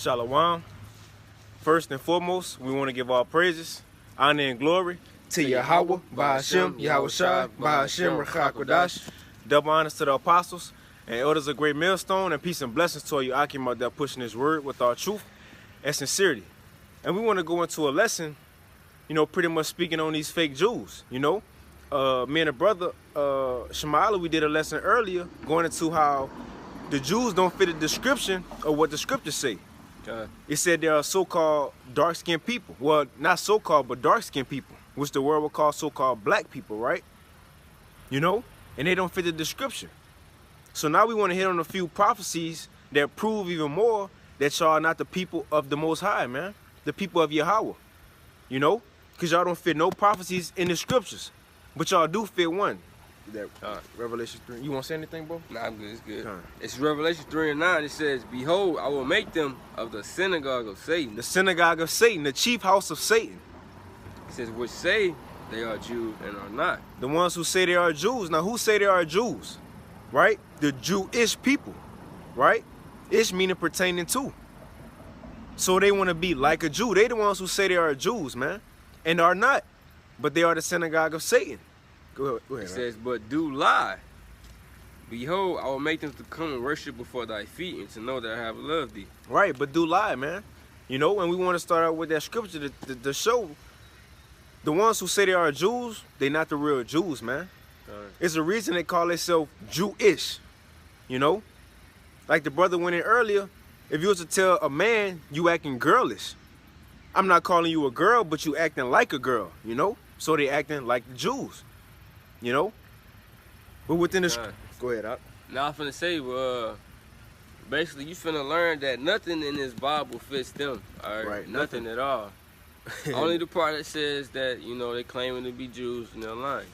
Shalom. First and foremost, we want to give all praises, honor, and glory to Yahweh, Ba'ashem, Yahweh Shai, Ba'ashem, Rachak. Double honors to the apostles and elders of Great Millstone, and peace and blessings to all you Akim out there pushing His word with our truth and sincerity. And we want to go into a lesson, pretty much speaking on these fake Jews. Me and a brother, Shemala, we did a lesson earlier going into how the Jews don't fit the description of what the scriptures say. It said there are so-called dark-skinned people. Well, not so-called, but dark-skinned people, which the world would call so-called black people, right? And they don't fit the description. So now we want to hit on a few prophecies that prove even more that y'all are not the people of the Most High, man. The people of Yahweh. Because y'all don't fit no prophecies in the scriptures. But y'all do fit one. That Revelation 3. You want to say anything, bro? Nah, I'm good. It's good. It's Revelation 3 and 9. It says, "Behold, I will make them of the synagogue of Satan." The synagogue of Satan, the chief house of Satan. It says, "Which say they are Jews and are not." The ones who say they are Jews. Now, who say they are Jews? Right? The Jewish people. Right? Ish meaning pertaining to. So they want to be like a Jew. They the ones who say they are Jews, man. And are not. But they are the synagogue of Satan. Go ahead. It says, "But do lie. Behold, I will make them to come and worship before thy feet, and to know that I have loved thee." Right, but do lie, man. And we want to start out with that scripture to show the ones who say they are Jews, they not the real Jews, man. It's a reason they call themselves Jewish. Like the brother went in earlier, if you was to tell a man you acting girlish, I'm not calling you a girl, but you acting like a girl, So they acting like the Jews. But within the go ahead, Doc. Now I'm finna say, basically you finna learn that nothing in this Bible fits them. All right, right, nothing at all. Only the part that says that they claiming to be Jews and they're lying,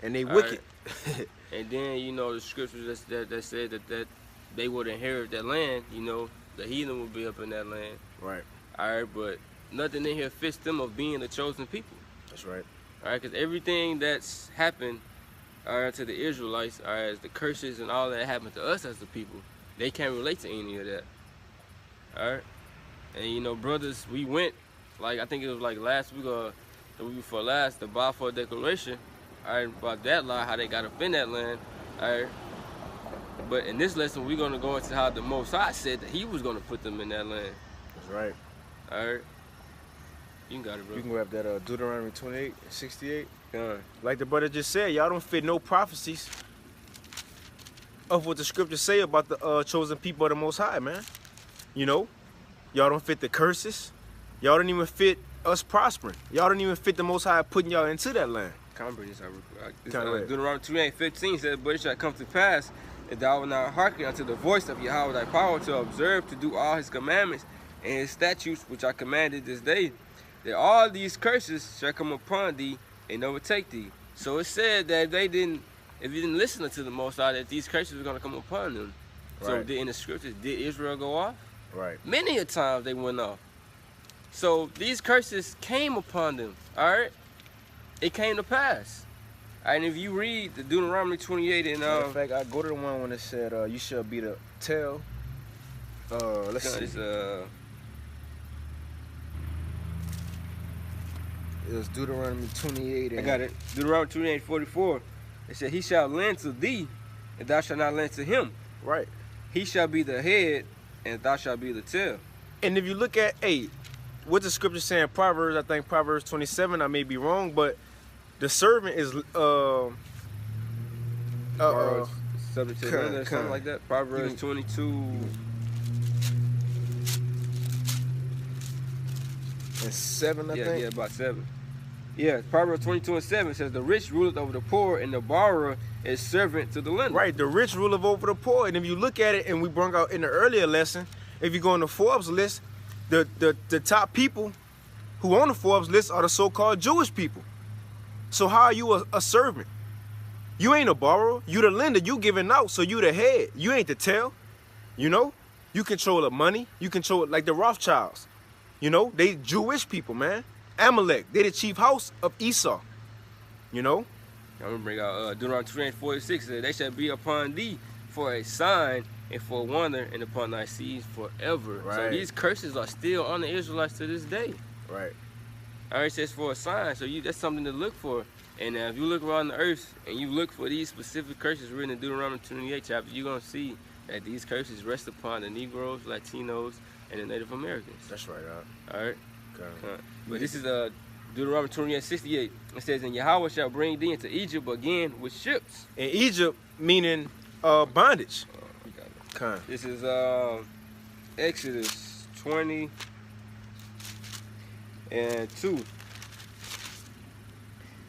and they wicked. Right? And then the scriptures that said that they would inherit that land. The heathen would be up in that land. Right. All right, but nothing in here fits them of being the chosen people. That's right. All right, because everything that's happened to the Israelites, as the curses and all that happened to us as the people, they can't relate to any of that. All right, and brothers, we went, I think it was last week or the week before last, the Balfour Declaration, all right, about that lie, how they got up in that land, all right. But in this lesson, we're gonna go into how the Most High said that He was gonna put them in that land. That's right. All right. You can got it, bro. You can grab that Deuteronomy 28 and 68. Like the brother just said, y'all don't fit no prophecies of what the scriptures say about the chosen people of the Most High, man. Y'all don't fit the curses. Y'all don't even fit us prospering. Y'all don't even fit the Most High putting y'all into that land. Deuteronomy 28:15 says, "But it shall come to pass, if thou wilt not hearken unto the voice of Yahweh thy power, to observe to do all His commandments and His statutes which I commanded this day, that all these curses shall come upon thee and overtake thee." So it said that if you didn't listen to the Most High, that these curses were going to come upon them. Right. So in the scriptures, did Israel go off? Right. Many a times they went off. So these curses came upon them, all right? It came to pass. And if you read the Deuteronomy 28 and in fact, I go to the one when it said, "You shall be the tail." Let's see. It was Deuteronomy 28. I got it. Deuteronomy 28:44. It said, "He shall lend to thee, and thou shalt not lend to him." Right. "He shall be the head, and thou shalt be the tail." And if you look at what the scripture saying, Proverbs, I think Proverbs 27, I may be wrong, but the servant is subject to lender, something like that. Proverbs 22 and 7, I think. Yeah, about 7. Yeah, Proverbs 22:7 says, "The rich ruleth over the poor, and the borrower is servant to the lender." Right, the rich ruleth over the poor. And if you look at it, and we brought out in the earlier lesson, if you go on the Forbes list, the top people who on the Forbes list are the so-called Jewish people. So how are you a servant? You ain't a borrower. You the lender. You giving out, so you the head. You ain't the tail. You control the money. You control it like the Rothschilds. They Jewish people, man. Amalek, they the chief house of Esau. I'm gonna bring out Deuteronomy 28:46. "They shall be upon thee for a sign and for wonder, and upon thy seeds forever. Right. So these curses are still on the Israelites to this day. Right. All right, it says for a sign, so that's something to look for. And if you look around the earth and you look for these specific curses written in Deuteronomy 28 chapter, you're going to see that these curses rest upon the Negroes, Latinos, and the Native Americans. That's right, All right? Okay. But this is Deuteronomy 28:68. It says, and Yahweh shall bring thee into Egypt again with ships. In Egypt, meaning bondage. You got it. Okay. This is Exodus 20 and 2.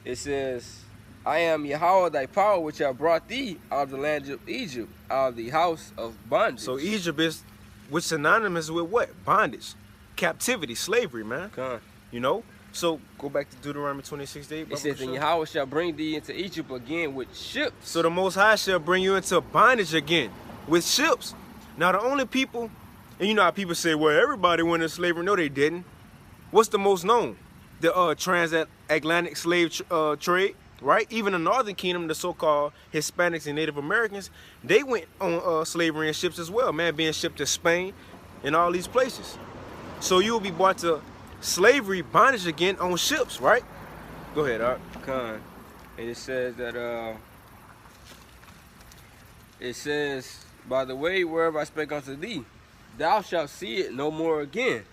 It says, I am Yahweh thy power, which have brought thee out of the land of Egypt, out of the house of bondage. So Egypt is, which synonymous with what? Bondage, captivity, slavery, man. Okay. You know. So go back to Deuteronomy 26:8. It says, and Yahweh shall bring thee into Egypt again with ships. So the Most High shall bring you into bondage again with ships. Now the only people, and you know how people say, well, everybody went into slavery. No, they didn't. What's the most known? The transatlantic slave trade, right? Even the Northern Kingdom, the so-called Hispanics and Native Americans, they went on slavery in ships as well, man, being shipped to Spain and all these places. So you will be brought to slavery, bondage again on ships, right? Go ahead, Art. And it says that, it says, by the way, wherever I spake unto thee, thou shalt see it no more again.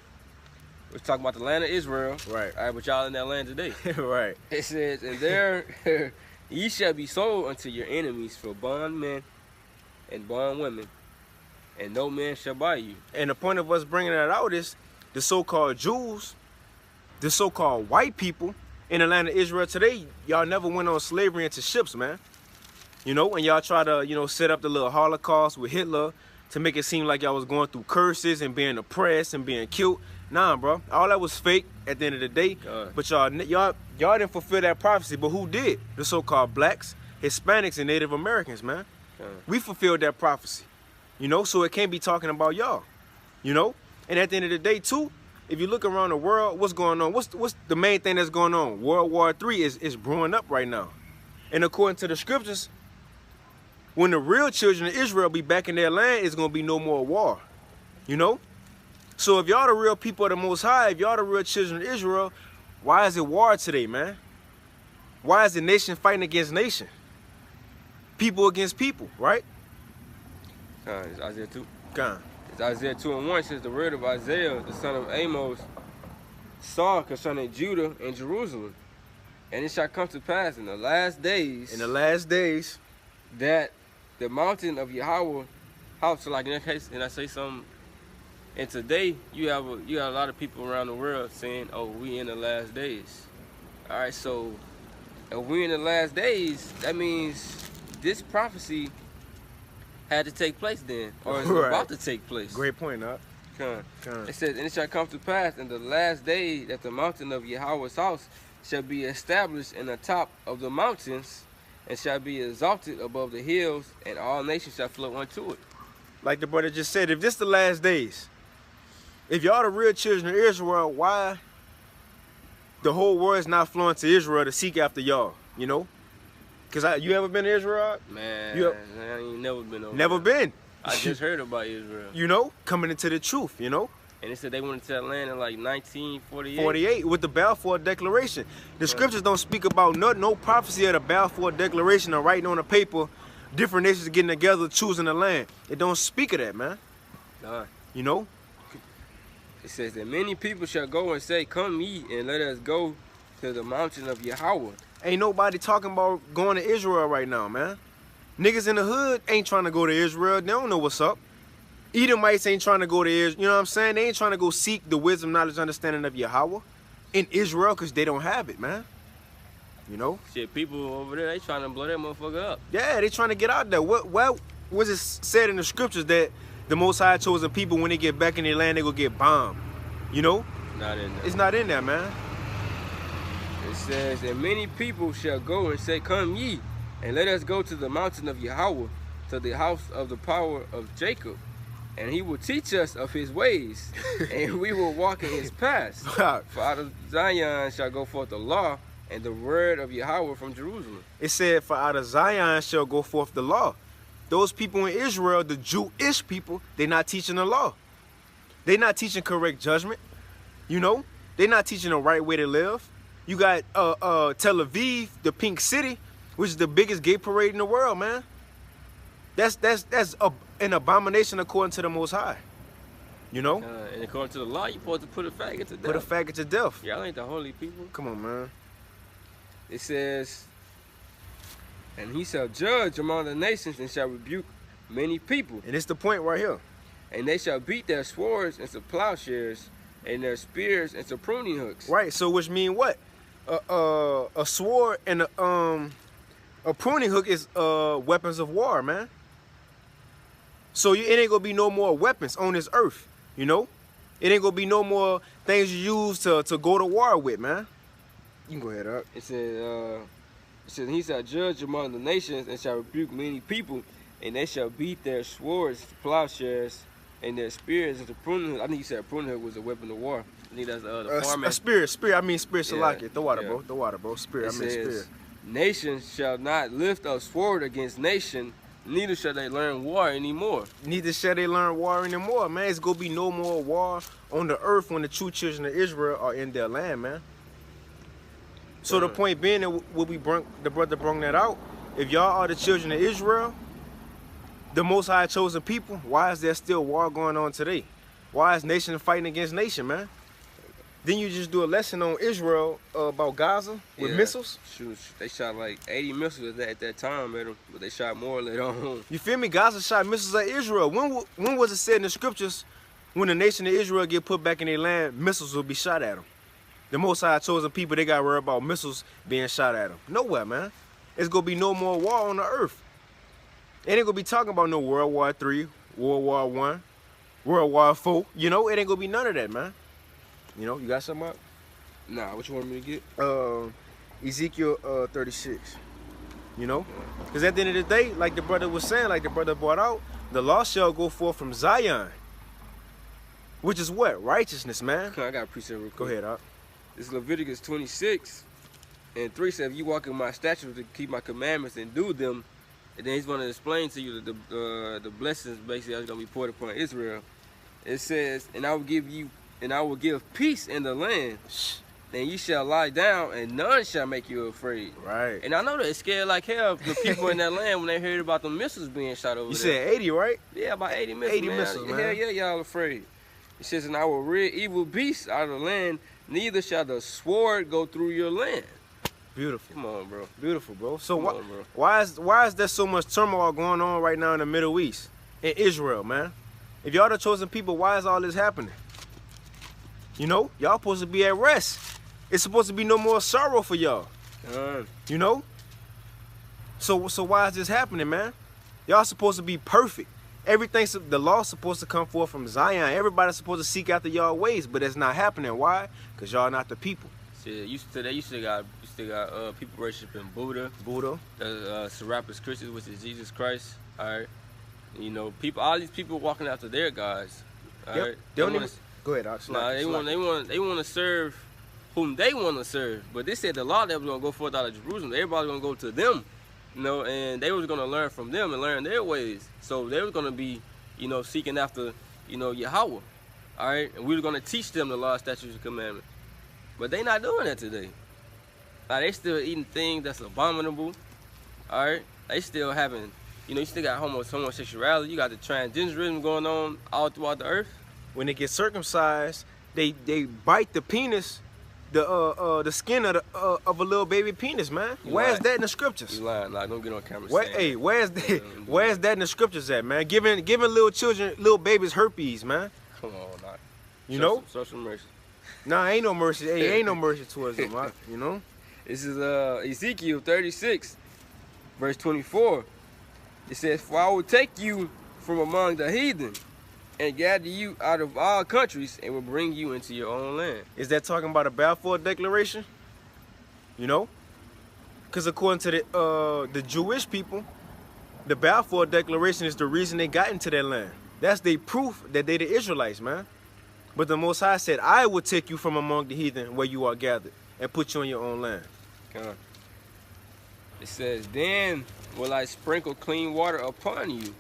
We're talking about the land of Israel. Right. All right, but y'all in that land today. Right. It says, and there ye shall be sold unto your enemies for bondmen and bondwomen, and no man shall buy you. And the point of us bringing that out is the so-called Jews, the so-called white people in the land of Israel today, y'all never went on slavery into ships, man. You know, and y'all try to, you know, set up the little Holocaust with Hitler to make it seem like y'all was going through curses and being oppressed and being killed. Nah, bro. All that was fake at the end of the day. But y'all didn't fulfill that prophecy. But who did? The so-called blacks, Hispanics, and Native Americans, man. We fulfilled that prophecy. You know, so it can't be talking about y'all. You know? And at the end of the day, too, if you look around the world, what's going on? What's the main thing that's going on? World War III is brewing up right now. And according to the scriptures, when the real children of Israel be back in their land, it's going to be no more war. You know? So if y'all the real people of the Most High, if y'all the real children of Israel, why is it war today, man? Why is the nation fighting against nation? People against people, right? It's Isaiah 2. God. It's Isaiah 2 and 1. It says, the word of Isaiah, the son of Amos, saw concerning Judah and Jerusalem. And it shall come to pass in the last days. In the last days. That the mountain of Yahweh, so like in that case, and I say something, and today you have a lot of people around the world saying, oh, we in the last days. All right, so if we in the last days, that means this prophecy had to take place then, or is about to take place. Great point, huh? It says, and it shall come to pass in the last day that the mountain of Yahweh's house shall be established in the top of the mountains, and shall be exalted above the hills, and all nations shall flow unto it. Like the brother just said, if this the last days, if y'all the real children of Israel, why the whole world is not flowing to Israel to seek after y'all, you know? Because you ever been to Israel? Man, I ain't never been over Never there. been. I just heard about Israel. You know, coming into the truth, you know? And they said they went into that land in like 1948. 48 with the Balfour Declaration. The scriptures don't speak about no prophecy of the Balfour Declaration or writing on a paper, different nations getting together, choosing a land. It don't speak of that, man. You know? It says that many people shall go and say, come ye and let us go to the mountain of Yahweh. Ain't nobody talking about going to Israel right now, man. Niggas in the hood ain't trying to go to Israel. They don't know what's up. Edomites ain't trying to go to Israel. You know what I'm saying? They ain't trying to go seek the wisdom, knowledge, understanding of Yahweh in Israel because they don't have it, man. You know? Shit, people over there, they trying to blow that motherfucker up. Yeah, they trying to get out there. What was it said in the scriptures that the Most High chosen people, when they get back in their land, they gonna get bombed? You know? Not in there. It's not in there, man. It says, and many people shall go and say, come ye, and let us go to the mountain of Yahweh, to the house of the power of Jacob. And he will teach us of his ways, and we will walk in his paths. For out of Zion shall go forth the law, and the word of Yahweh from Jerusalem. It said, for out of Zion shall go forth the law. those people in Israel, the Jewish people, they're not teaching the law. They're not teaching correct judgment. You know, they're not teaching the right way to live. You got Tel Aviv, the Pink City, which is the biggest gay parade in the world, man. That's an abomination according to the Most High. You know? And according to the law, you're supposed to put a faggot to death. Put a faggot to death. Y'all ain't the holy people. Come on, man. It says, and he shall judge among the nations and shall rebuke many people. And it's the point right here. And they shall beat their swords into plowshares and their spears into pruning hooks. Right, so which mean what? A sword and a pruning hook is weapons of war, man. So it ain't gonna be no more weapons on this earth, you know? It ain't gonna be no more things you use to go to war with, man. You can go ahead up. It says, he shall judge among the nations and shall rebuke many people, and they shall beat their swords to plowshares and their spears into pruning hook. I think you said pruning hook was a weapon of war. I think that's the farming. A spear, I mean spear, Salaki. Yeah, The water, bro. Spear, It I mean says, spear. Nation shall not lift up sword against nation, neither shall they learn war anymore. Neither shall they learn war anymore, man. It's gonna be no more war on the earth when the true children of Israel are in their land, man. So the point being that the brother brought that out, if y'all are the children of Israel, the Most High chosen people, why is there still war going on today? Why is nation fighting against nation, man? Then you just do a lesson on Israel about Gaza with missiles. Shoot, they shot like 80 missiles at that time at them, but they shot more later on. You feel me? Gaza shot missiles at Israel. When was it said in the scriptures, when the nation of Israel get put back in their land, missiles will be shot at them? The Most High chosen people, they got worried about missiles being shot at them. Nowhere, man. It's going to be no more war on the earth. It ain't going to be talking about no World War III, World War I, World War IV. You know, it ain't going to be none of that, man. You know, you got something up? Nah, what you want me to get? Ezekiel 36. You know? Because at the end of the day, like the brother was saying, like the brother brought out, the law shall go forth from Zion. Which is what? Righteousness, man. I got a precept real quick. Go ahead, Op. This is Leviticus 26 and 3 says, if you walk in my statutes to keep my commandments and do them, and then he's going to explain to you the blessings basically that's going to be poured upon Israel. It says, and I will give peace in the land, and you shall lie down, and none shall make you afraid. Right. And I know they're scared like hell, the people in that land, when they heard about the missiles being shot over there. You said 80, right? Yeah, about 80 missiles, 80 missiles, man. Hell yeah, y'all afraid. It says, and I will rid evil beasts out of the land, neither shall the sword go through your land. Beautiful. Come on, bro. Beautiful, bro. So Come on, bro. why is there so much turmoil going on right now in the Middle East, in Israel, man? If y'all the chosen people, why is all this happening? You know, y'all supposed to be at rest. It's supposed to be no more sorrow for y'all. You know? So why is this happening, man? Y'all supposed to be perfect. The law's supposed to come forth from Zion. Everybody's supposed to seek after y'all ways, but it's not happening. Why? Because y'all not the people. See, you still got people worshiping Buddha. Serapis Christus, which is Jesus Christ. All right. You know, all these people walking after their gods. All right. Go ahead, Ox. They want to serve whom they want to serve. But they said the law that was gonna go forth out of Jerusalem. Everybody's gonna go to them, you know, and they was gonna learn from them and learn their ways. So they was gonna be, you know, seeking after, you know, Yahweh. All right, and we were gonna teach them the law, statutes, and commandments. But they not doing that today. Like, they still eating things that's abominable. All right, they still having, you know, you still got homosexuality. You got the transgenderism going on all throughout the earth. When they get circumcised, they bite the penis, the skin of a little baby penis, man. Where's that in the scriptures? You lying? Like, don't get on camera. Where's that in the scriptures at, man? Giving little babies herpes, man. Come on, like, you know? Show some mercy. Nah, ain't no mercy. Hey, ain't no mercy towards them, you know? This is Ezekiel 36, verse 24. It says, for I will take you from among the heathen and gather you out of all countries and will bring you into your own land. Is that talking about a Balfour Declaration? You know? Because according to the Jewish people, the Balfour Declaration is the reason they got into their land. That's the proof that they the Israelites, man. But the Most High said, I will take you from among the heathen where you are gathered and put you in your own land. It says, then will I sprinkle clean water upon you,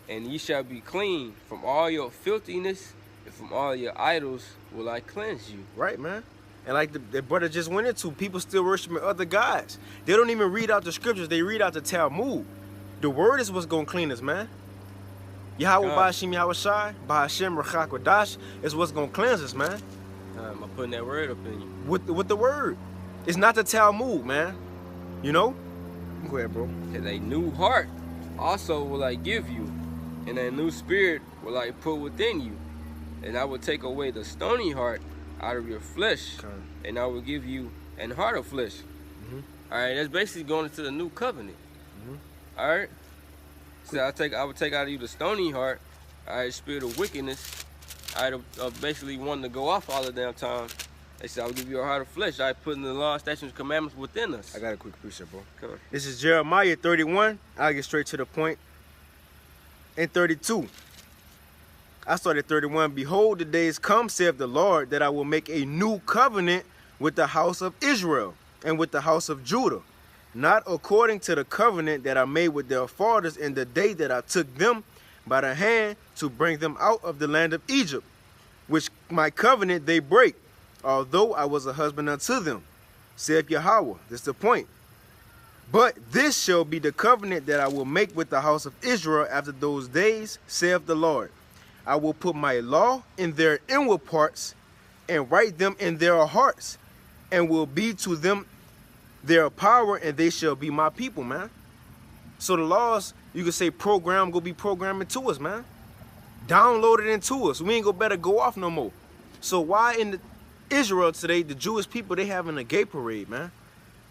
and ye shall be clean from all your filthiness, and from all your idols will I cleanse you. Right, man. And like the brother just went into, people still worshiping other gods. They don't even read out the scriptures. They read out the Talmud. The word is what's going to clean us, man. Yahweh Ba'ashim Yahweh Shai, Ba'ashim Rachak Wadash is what's going to cleanse us, man. I'm putting that word up in you. With the word. It's not the Talmud, man. You know? Go ahead, bro. And a new heart also will I give you, and a new spirit will I put within you. And I will take away the stony heart out of your flesh, and I will give you an heart of flesh. All right, that's basically going into the new covenant. All right. So I will take out of you the stony heart, all right, spirit of wickedness, all right, of basically wanting to go off all the damn time. They said, I will give you a heart of flesh. I put in the law, statutes, and commandments within us. I got a quick precept, bro. Come on. This is Jeremiah 31. I'll get straight to the point. And 32. I started 31. Behold, the days come, saith the Lord, that I will make a new covenant with the house of Israel and with the house of Judah, not according to the covenant that I made with their fathers in the day that I took them by the hand to bring them out of the land of Egypt, which my covenant they break, although I was a husband unto them, saith Yahweh. This is the point. But this shall be the covenant that I will make with the house of Israel after those days, saith the Lord. I will put my law in their inward parts and write them in their hearts, and will be to them their power, and they shall be my people, man. So the laws, you could say program, go be programming to us, man. Download it into us. We ain't gonna better go off no more. So why in Israel today, the Jewish people, they having a gay parade, man?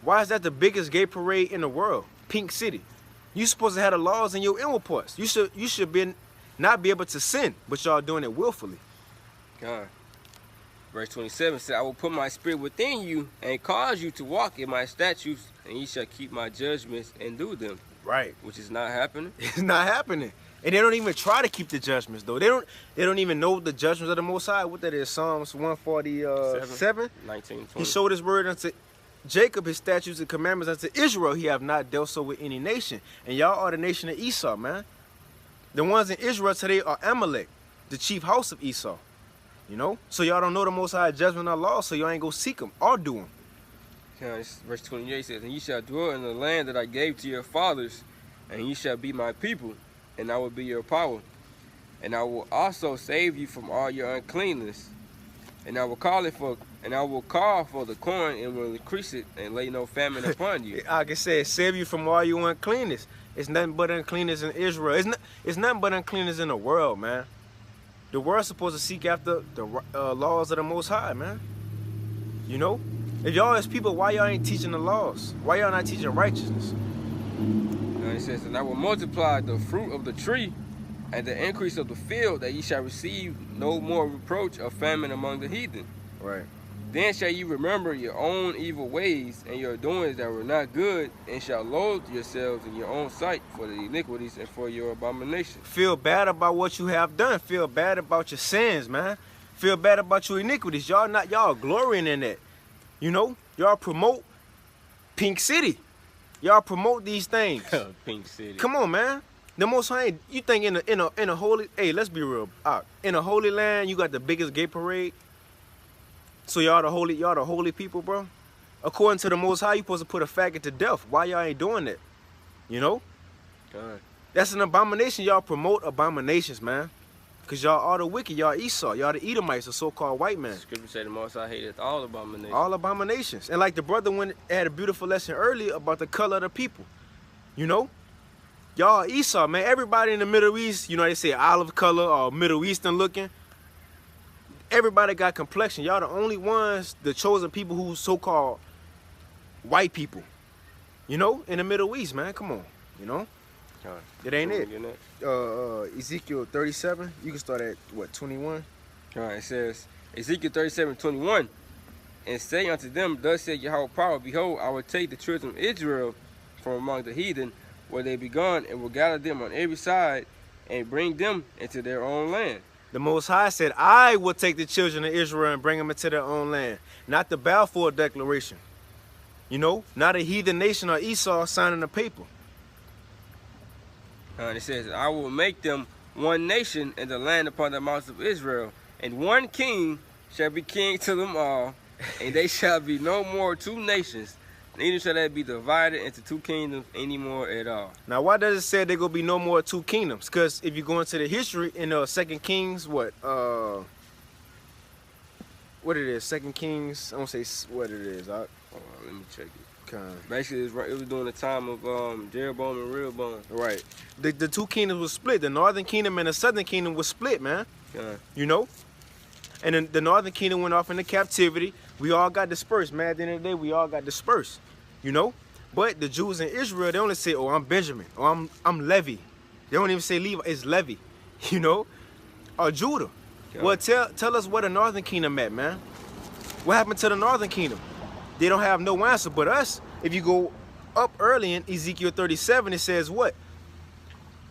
Why is that the biggest gay parade in the world? Pink City. You supposed to have the laws in your inward parts. You should not be able to sin, but y'all doing it willfully. God. Verse 27 said, I will put my spirit within you and cause you to walk in my statutes, and ye shall keep my judgments and do them. Right. Which is not happening. It's not happening. And they don't even try to keep the judgments, though. They don't even know the judgments of the Most High. What that is, Psalms 147. 19, 20. He showed his word unto Jacob, his statutes and commandments unto Israel. He have not dealt so with any nation. And y'all are the nation of Esau, man. The ones in Israel today are Amalek, the chief house of Esau. You know? So y'all don't know the Most High judgment or law, so y'all ain't go seek them or do them. Verse 28 says, and ye shall dwell in the land that I gave to your fathers, and ye shall be my people, and I will be your power. And I will also save you from all your uncleanness. And I will call for the corn, and will increase it, and lay no famine upon you. Like I said, save you from all your uncleanness. It's nothing but uncleanness in Israel. It's nothing but uncleanness in the world, man. The world's supposed to seek after the laws of the Most High, man. You know? If y'all as people, why y'all ain't teaching the laws? Why y'all not teaching righteousness? And it says, and I will multiply the fruit of the tree and the increase of the field, that ye shall receive no more reproach of famine among the heathen. Right. Then shall you remember your own evil ways and your doings that were not good, and shall loathe yourselves in your own sight for the iniquities and for your abominations. Feel bad about what you have done. Feel bad about your sins, man. Feel bad about your iniquities. Y'all glorying in that. You know? Y'all promote Pink City. Y'all promote these things. Pink City. Come on, man. The Most High, you think in a holy, hey, let's be real. In a holy land, you got the biggest gay parade. So y'all the holy people, bro. According to the Most High, you supposed to put a faggot to death. Why y'all ain't doing that? You know? God. That's an abomination. Y'all promote abominations, man. Because y'all are the wicked. Y'all Esau. Y'all the Edomites, the so-called white man. The scripture said the Most High hated all abominations. All abominations. And like the brother had a beautiful lesson earlier about the color of the people. You know? Y'all Esau, man. Everybody in the Middle East, you know, they say olive color or Middle Eastern looking. Everybody got complexion. Y'all the only ones, the chosen people who so-called white people. You know, in the Middle East, man. Come on. You know? God. It ain't it. Ezekiel 37. You can start at, what, 21? All right, it says, Ezekiel 37:21. And say unto them, thus said Yahweh power, behold, I will take the children of Israel from among the heathen, where they be gone, and will gather them on every side, and bring them into their own land. The Most High said, I will take the children of Israel and bring them into their own land. Not the Balfour Declaration. You know, not a heathen nation or Esau signing a paper. And it says, I will make them one nation in the land upon the mountains of Israel, and one king shall be king to them all, and they shall be no more two nations, neither shall they be divided into two kingdoms anymore at all. Now, why does it say there gonna be no more two kingdoms? Because if you go into the history in 2 Kings, what it is, 2 Kings, I don't say what it is. Hold on, let me check it. Okay. Basically, it was during the time of Jeroboam and Rehoboam. Right. The two kingdoms were split. The northern kingdom and the southern kingdom was split, man. Okay. You know? And then the northern kingdom went off into captivity. We all got dispersed, man. At the end of the day, we all got dispersed. You know? But the Jews in Israel, they only say, oh, I'm Benjamin. Or I'm Levi. They don't even say Levi, it's Levi. You know? Or Judah. Okay. Well, tell us where the northern kingdom at, man. What happened to the northern kingdom? They don't have no answer. But us, if you go up early in Ezekiel 37, it says what?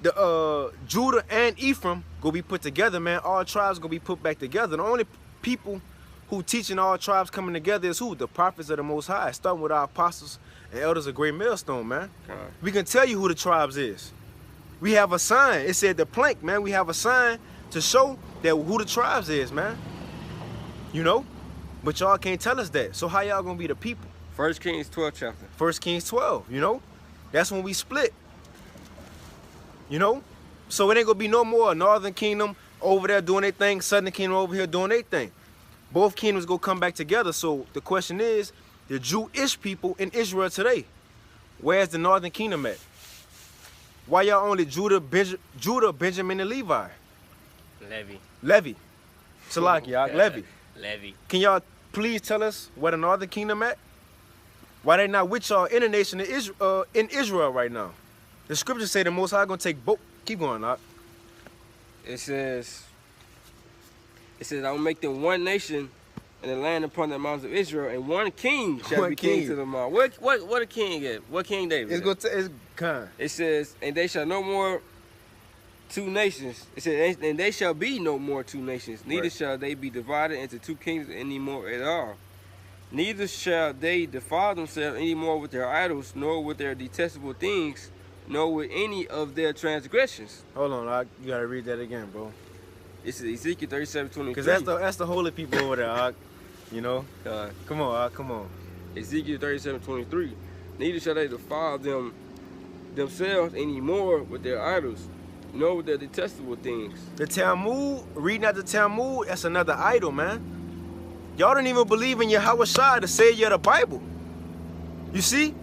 The Judah and Ephraim gonna be put together, man. All tribes gonna be put back together. The only people who teaching all tribes coming together is who? The prophets of the Most High, starting with our apostles and elders of Great Millstone, man. Okay. We can tell you who the tribes is. We have a sign. It said the plank, man. We have a sign to show that who the tribes is, man. You know? But y'all can't tell us that. So how y'all gonna be the people? 1 Kings 12 chapter. 1 Kings 12, you know? That's when we split. You know? So it ain't gonna be no more northern kingdom over there doing their thing, southern kingdom over here doing their thing. Both kingdoms gonna come back together. So the question is, the Jewish people in Israel today, where's the northern kingdom at? Why y'all only Judah, Benjamin, and Levi? Levi. Salakia, Levi. Can y'all please tell us where the northern kingdom at? Why they not with y'all in the nation of in Israel right now? The scriptures say the Most High gonna take both. Keep going, Doc. It says, I will make them one nation in the land upon the mountains of Israel, and one king shall be king to them all. What a king is? What King David? It's kind. It says, and they shall no more two nations. It says, and they shall be no more two nations. Neither shall they be divided into two kingdoms anymore at all. Neither shall they defile themselves any more with their idols, nor with their detestable things, nor with any of their transgressions. Hold on, you gotta read that again, bro. It's Ezekiel 37:23. Because that's the holy people over there, you know? Come on, come on. Ezekiel 37:23. Neither shall they defile themselves any more with their idols, nor with their detestable things. The Talmud, reading out the Talmud, that's another idol, man. Y'all don't even believe in Yahweh Shai, the Savior of the Bible. You see?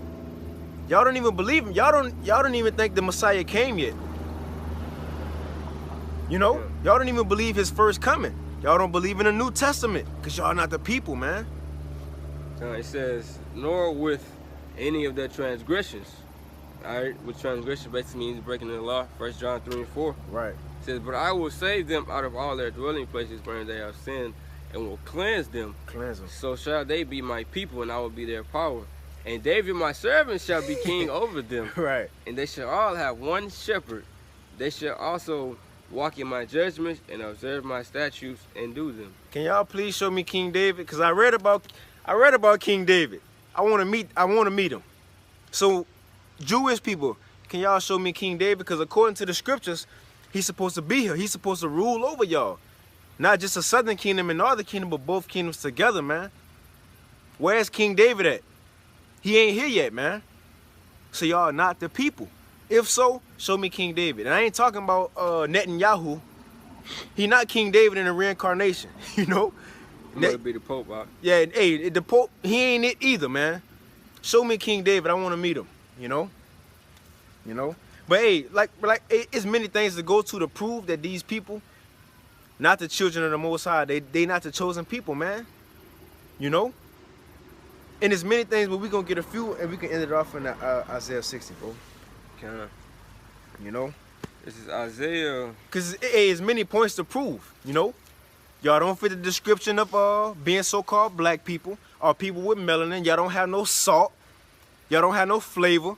Y'all don't even believe him. Y'all don't even think the Messiah came yet. You know? Y'all don't even believe his first coming. Y'all don't believe in the New Testament, because y'all not the people, man. It says, nor with any of their transgressions. Alright, which transgression basically means breaking the law. 1 John 3:4. Right. It says, but I will save them out of all their dwelling places wherein they have sinned, and will cleanse them. Cleanse them. So shall they be my people, and I will be their power. And David my servant shall be king over them. Right. And they shall all have one shepherd. They shall also walk in my judgments and observe my statutes and do them. Can y'all please show me King David? Because I read about King David. I want to meet him. So Jewish people, can y'all show me King David? Because according to the scriptures, he's supposed to be here. He's supposed to rule over y'all. Not just a southern kingdom and northern kingdom, but both kingdoms together, man. Where's King David at? He ain't here yet, man. So y'all not the people. If so, show me King David. And I ain't talking about Netanyahu. He not King David in the reincarnation, you know? He might be the Pope, huh? Yeah, hey, the Pope, he ain't it either, man. Show me King David. I want to meet him, you know? You know? But hey, like it's many things to go to prove that these people, not the children of the Most High, they not the chosen people, man. You know? And there's many things, but we're going to get a few, and we can end it off in Isaiah 60, bro. Can you know? This is Isaiah. Because there's many points to prove, you know? Y'all don't fit the description of being so-called black people or people with melanin. Y'all don't have no salt. Y'all don't have no flavor.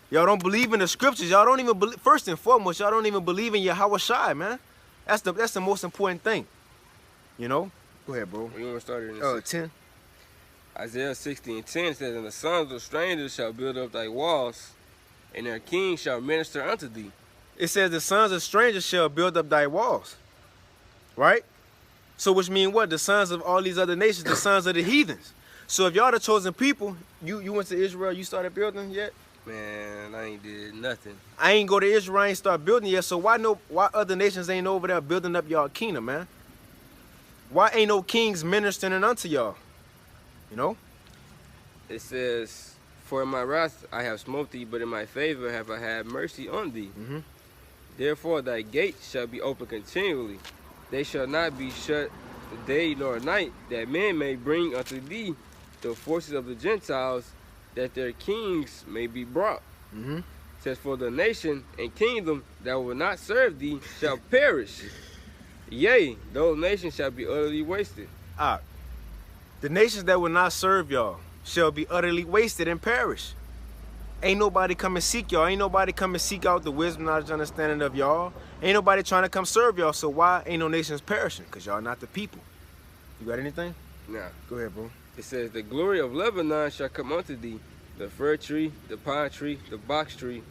Y'all don't believe in the scriptures. Y'all don't even believe, first and foremost, y'all don't even believe in Yahweh Shai, man. That's the most important thing. You know? Go ahead, bro. You want to start it in 10. Isaiah 60:10 says, and the sons of strangers shall build up thy walls, and their king shall minister unto thee. It says the sons of strangers shall build up thy walls. Right? So which mean what? The sons of all these other nations, the sons of the heathens. So if y'all the chosen people, you went to Israel, you started building yet? Man, I ain't did nothing. I ain't go to Israel, I ain't start building yet. So why other nations ain't over there building up y'all kingdom, man? Why ain't no kings ministering unto y'all? You know? It says, for in my wrath I have smote thee, but in my favor have I had mercy on thee. Mm-hmm. Therefore thy gates shall be open continually. They shall not be shut day nor night, that men may bring unto thee the forces of the Gentiles, that their kings may be brought. Mm-hmm. It says, for the nation and kingdom that will not serve thee shall perish. Yea, those nations shall be utterly wasted. The nations that will not serve y'all shall be utterly wasted and perish. Ain't nobody come and seek y'all. Ain't nobody come and seek out the wisdom, knowledge, understanding of y'all. Ain't nobody trying to come serve y'all. So why ain't no nations perishing? Because y'all not the people. You got anything? Now, Go ahead, bro. it says, the glory of Lebanon shall come unto thee, the fir tree, the pine tree, the box tree,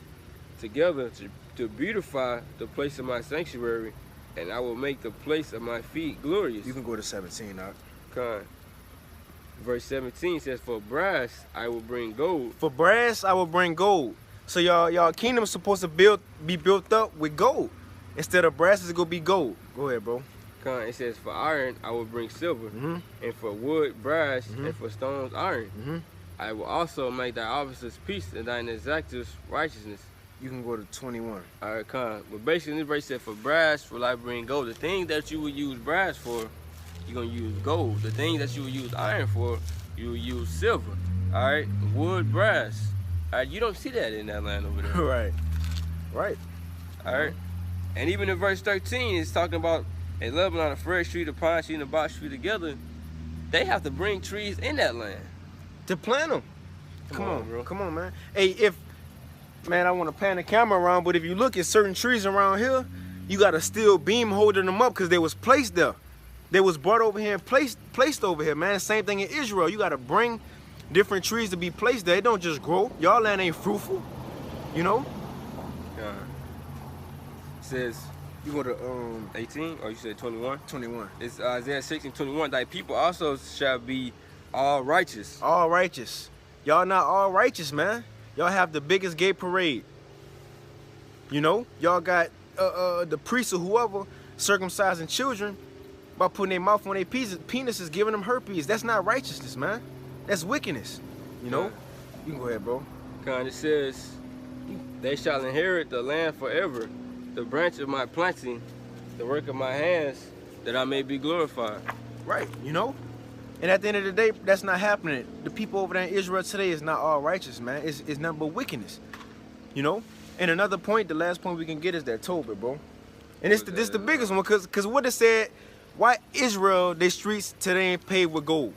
together to beautify the place of my sanctuary, and I will make the place of my feet glorious. You can go to 17, Doc. Con. Verse 17 says, for brass I will bring gold. For brass, I will bring gold. So y'all kingdom is supposed to be built up with gold. Instead of brass, it's going to be gold. Go ahead, bro. Con, it says, for iron I will bring silver, and for wood brass, and for stones iron. I will also make thy officers peace, and thine exactors righteousness. You can go to 21. All right, con. But basically, this verse said, for brass will I bring gold. The thing that you would use brass for, you're going to use gold. The thing that you would use iron for, you will use silver. All right? Wood, brass. All right? You don't see that in that land over there. Right. Right. All right? And even in verse 13, it's talking about a Lebanon, a fir tree, the pine tree, and the box tree together. They have to bring trees in that land. To plant them. Come on, bro. Come on, man. Hey, man, I want to pan the camera around, but if you look at certain trees around here, you got a steel beam holding them up because they was placed there. They was brought over here and placed over here, man. Same thing in Israel. You got to bring different trees to be placed there. It don't just grow. Y'all land ain't fruitful, you know? Yeah. It says, You go to 18, or you said 21? 21. It's Isaiah 16:21. Thy people also shall be all righteous. All righteous. Y'all not all righteous, man. Y'all have the biggest gay parade. You know? Y'all got the priests or whoever circumcising children by putting their mouth on their penises, giving them herpes. That's not righteousness, man. That's wickedness. You know? Yeah. You can go ahead, bro. Kind it says, they shall inherit the land forever, the branch of my planting, the work of my hands, that I may be glorified. Right, you know? And at the end of the day, that's not happening. The people over there in Israel today is not all righteous, man. It's nothing but wickedness. You know? And another point, the last point we can get is that Tobit, bro. And this the biggest one, because what it said, why Israel, their streets today ain't paved with gold?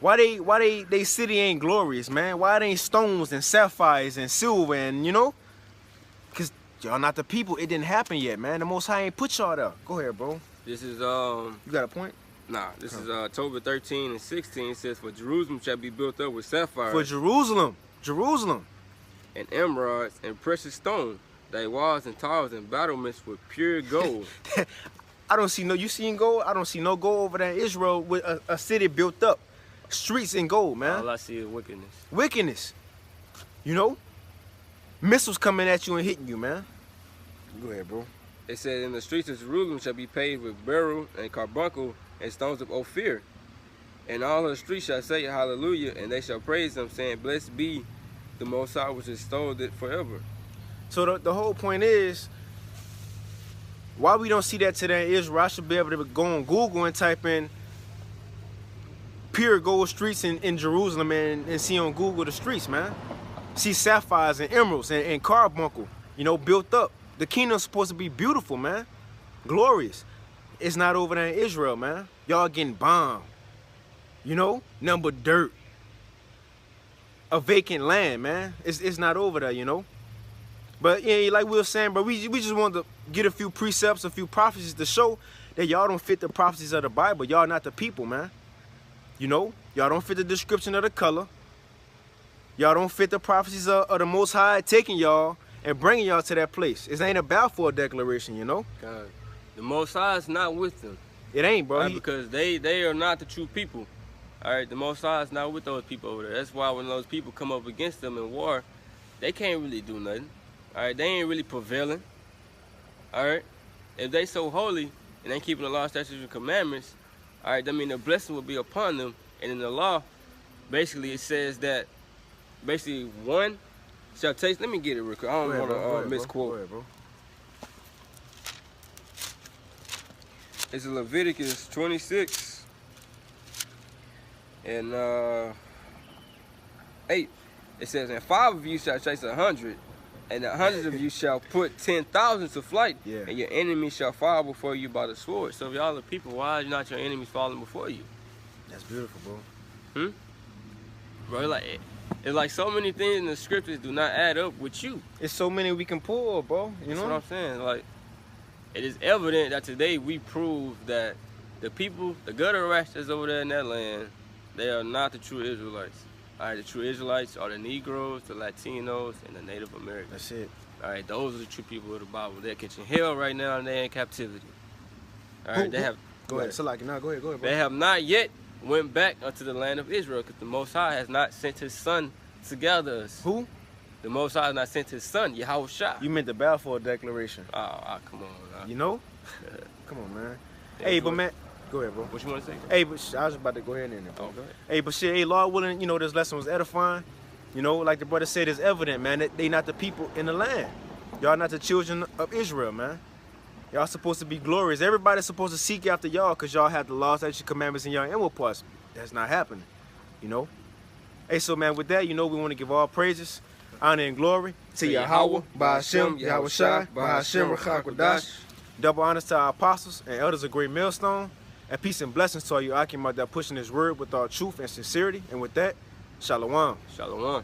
Why they city ain't glorious, man? Why it ain't stones and sapphires and silver and, you know? Because y'all not the people. It didn't happen yet, man. The Most High ain't put y'all there. Go ahead, bro. This is, You got a point? Nah, this is October 13 and 16. It says, for Jerusalem shall be built up with sapphires. For Jerusalem. And emeralds and precious stone. Thy walls and towers and battlements with pure gold. I don't see you seen gold? I don't see no gold over there in Israel with a city built up. Streets in gold, man. All I see is wickedness. Wickedness. You know? Missiles coming at you and hitting you, man. Go ahead, bro. It said, in the streets of Jerusalem shall be paved with beryl and carbuncle and stones of Ophir. And all the streets shall say hallelujah, and they shall praise him, saying, blessed be the Most High which has stole it forever. So the whole point is, why we don't see that today in Israel, I should be able to go on Google and type in pure gold streets in Jerusalem and see on Google the streets, man. See sapphires and emeralds and carbuncle, you know, built up. The kingdom's supposed to be beautiful, man. Glorious. It's not over there in Israel, man. Y'all getting bombed. You know? Nothing but dirt. A vacant land, man. It's not over there, you know? But yeah, like we were saying, bro, we just wanted to get a few precepts, a few prophecies to show that y'all don't fit the prophecies of the Bible. Y'all not the people, man. You know, y'all don't fit the description of the color. Y'all don't fit the prophecies of the Most High taking y'all and bringing y'all to that place. It ain't a Balfour Declaration, you know? God, the Most High is not with them. It ain't, bro. Right, because they are not the true people. All right, the Most High is not with those people over there. That's why when those people come up against them in war, they can't really do nothing. All right, they ain't really prevailing. All right, if they so holy and they keeping the law, statutes, and commandments, all right, that mean the blessing will be upon them. And in the law, basically it says that basically one shall taste. Let me get it real quick. I don't want to misquote. Go ahead, bro. It's Leviticus 26 and 8. It says, and 5 of you shall chase 100, and 100 of you shall put 10,000 to flight, and your enemy shall fall before you by the sword. So if y'all are people, why is not your enemies falling before you? That's beautiful, bro. Bro, it's like so many things in the scriptures do not add up with you. It's so many we can pull, bro. You know That's what I'm saying. Like, it is evident that today we prove that the people, the gutter rats that's over there in that land, they are not the true Israelites. All right, the true Israelites are the Negroes, the Latinos, and the Native Americans. That's it. All right, those are the true people of the Bible. They're catching hell right now and they're in captivity. All right, they have. Go ahead. So like, no, go ahead, bro. They have not yet went back unto the land of Israel because the Most High has not sent His Son to gather us. Who? The Most High has not sent His Son, Yahweh Shah. You meant the Balfour Declaration. Oh, come on. Man. You know? Come on, man. Hey, but man, go ahead, bro. What you want to say? Hey, but I was about to go ahead and go ahead. Hey, but shit, hey, Lord willing, you know, this lesson was edifying. You know, like the brother said, it's evident, man, that they not the people in the land. Y'all not the children of Israel, man. Y'all supposed to be glorious. Everybody's supposed to seek after y'all because y'all have the laws, statutes, commandments in your inward parts. That's not happening, you know? Hey, so, man, with that, you know, we want to give all praises, honor, and glory to Yahweh, Ba'ashem, Yahweh Shai, Ba'ashem, Rachakodash. Double honors to our apostles and elders of Great Millstone. And peace and blessings to all you Akim out there pushing His word with all truth and sincerity. And with that, Shalom. Shalom.